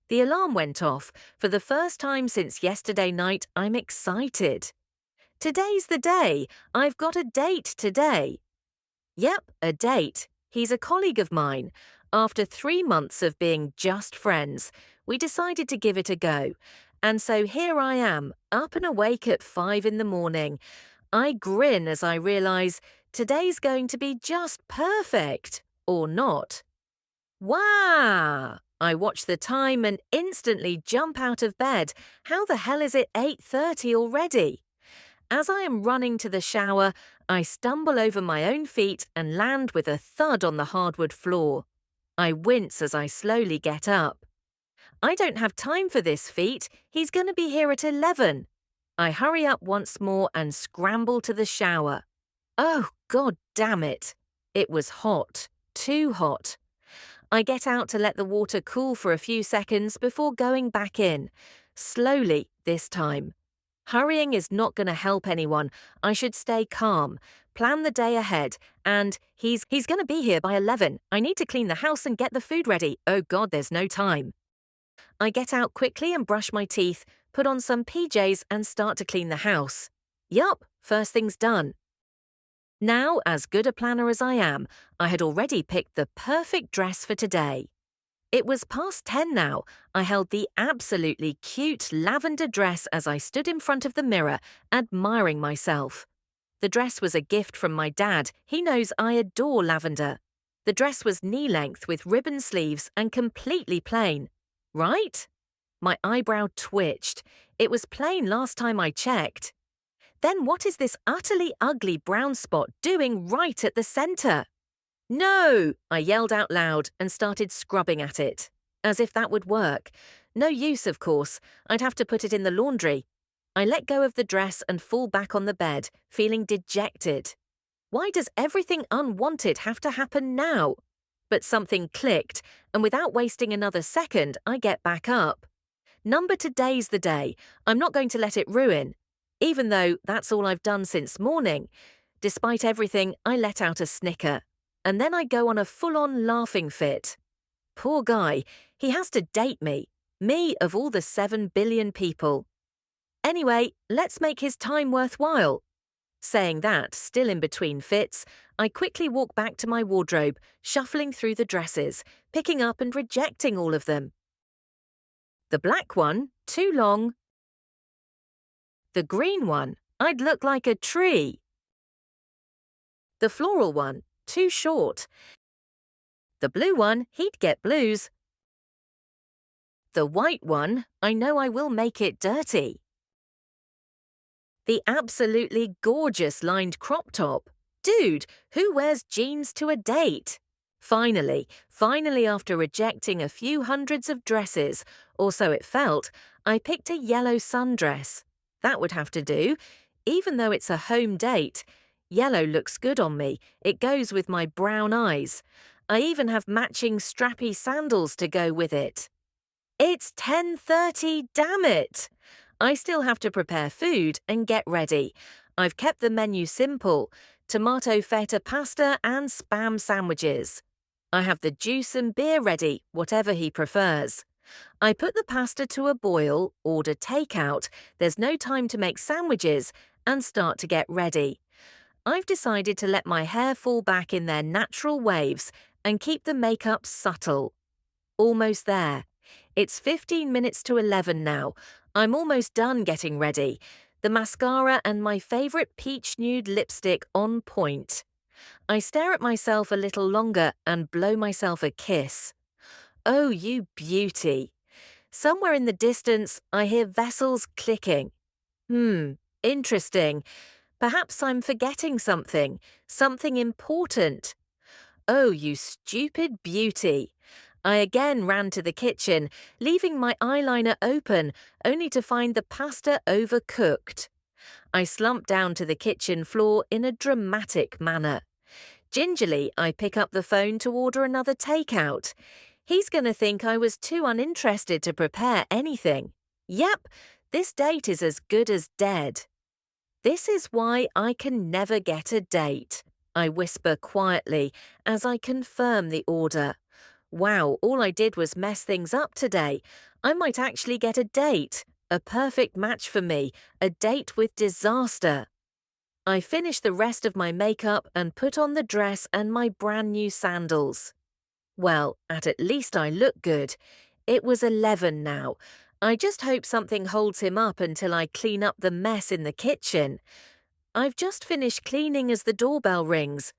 The alarm went off. For the first time since yesterday night, I'm excited. Today's the day. I've got a date today. Yep, a date. He's a colleague of mine. After 3 months of being just friends, we decided to give it a go. And so here I am, up and awake at 5 in the morning. I grin as I realize today's going to be just perfect. Or not. Wow! I watch the time and instantly jump out of bed. How the hell is it 8:30 already? As I am running to the shower, I stumble over my own feet and land with a thud on the hardwood floor. I wince as I slowly get up. I don't have time for this feat. He's going to be here at 11. I hurry up once more and scramble to the shower. Oh, God damn it. It was hot. Too hot. I get out to let the water cool for a few seconds before going back in. Slowly this time. Hurrying is not going to help anyone. I should stay calm, plan the day ahead, and he's going to be here by 11. I need to clean the house and get the food ready. Oh God, there's no time. I get out quickly and brush my teeth, put on some PJs and start to clean the house. Yup, first thing's done. Now, as good a planner as I am, I had already picked the perfect dress for today. It was past 10 now. I held the absolutely cute lavender dress as I stood in front of the mirror, admiring myself. The dress was a gift from my dad. He knows I adore lavender. The dress was knee-length with ribbon sleeves and completely plain. Right? My eyebrow twitched. It was plain last time I checked. Then what is this utterly ugly brown spot doing right at the center? No! I yelled out loud and started scrubbing at it. As if that would work. No use, of course. I'd have to put it in the laundry. I let go of the dress and fall back on the bed, feeling dejected. Why does everything unwanted have to happen now? But something clicked, and without wasting another second, I get back up. Today's the day. I'm not going to let it ruin. Even though that's all I've done since morning. Despite everything, I let out a snicker. And then I go on a full-on laughing fit. Poor guy, he has to date me. Me of all the 7 billion people. Anyway, let's make his time worthwhile. Saying that, still in between fits, I quickly walk back to my wardrobe, shuffling through the dresses, picking up and rejecting all of them. The black one, too long. The green one, I'd look like a tree. The floral one, too short. The blue one, he'd get blues. The white one, I know I will make it dirty. The absolutely gorgeous lined crop top. Dude, who wears jeans to a date? Finally after rejecting a few hundreds of dresses, or so it felt, I picked a yellow sundress. That would have to do. Even though it's a home date, yellow looks good on me. It goes with my brown eyes. I even have matching strappy sandals to go with it. It's 10:30, damn it! I still have to prepare food and get ready. I've kept the menu simple: tomato feta pasta and spam sandwiches. I have the juice and beer ready, whatever he prefers. I put the pasta to a boil, order takeout, there's no time to make sandwiches, and start to get ready. I've decided to let my hair fall back in their natural waves and keep the makeup subtle. Almost there. It's 15 minutes to 11 now. I'm almost done getting ready. The mascara and my favourite peach nude lipstick on point. I stare at myself a little longer and blow myself a kiss. Oh, you beauty. Somewhere in the distance, I hear vessels clicking. Interesting. Perhaps I'm forgetting something important. Oh, you stupid beauty. I again ran to the kitchen, leaving my eyeliner open, only to find the pasta overcooked. I slumped down to the kitchen floor in a dramatic manner. Gingerly, I pick up the phone to order another takeout. He's going to think I was too uninterested to prepare anything. Yep, this date is as good as dead. This is why I can never get a date, I whisper quietly as I confirm the order. Wow, all I did was mess things up today. I might actually get a date. A perfect match for me. A date with disaster. I finished the rest of my makeup and put on the dress and my brand new sandals. Well, at least I look good. It was 11 now. I just hope something holds him up until I clean up the mess in the kitchen. I've just finished cleaning as the doorbell rings.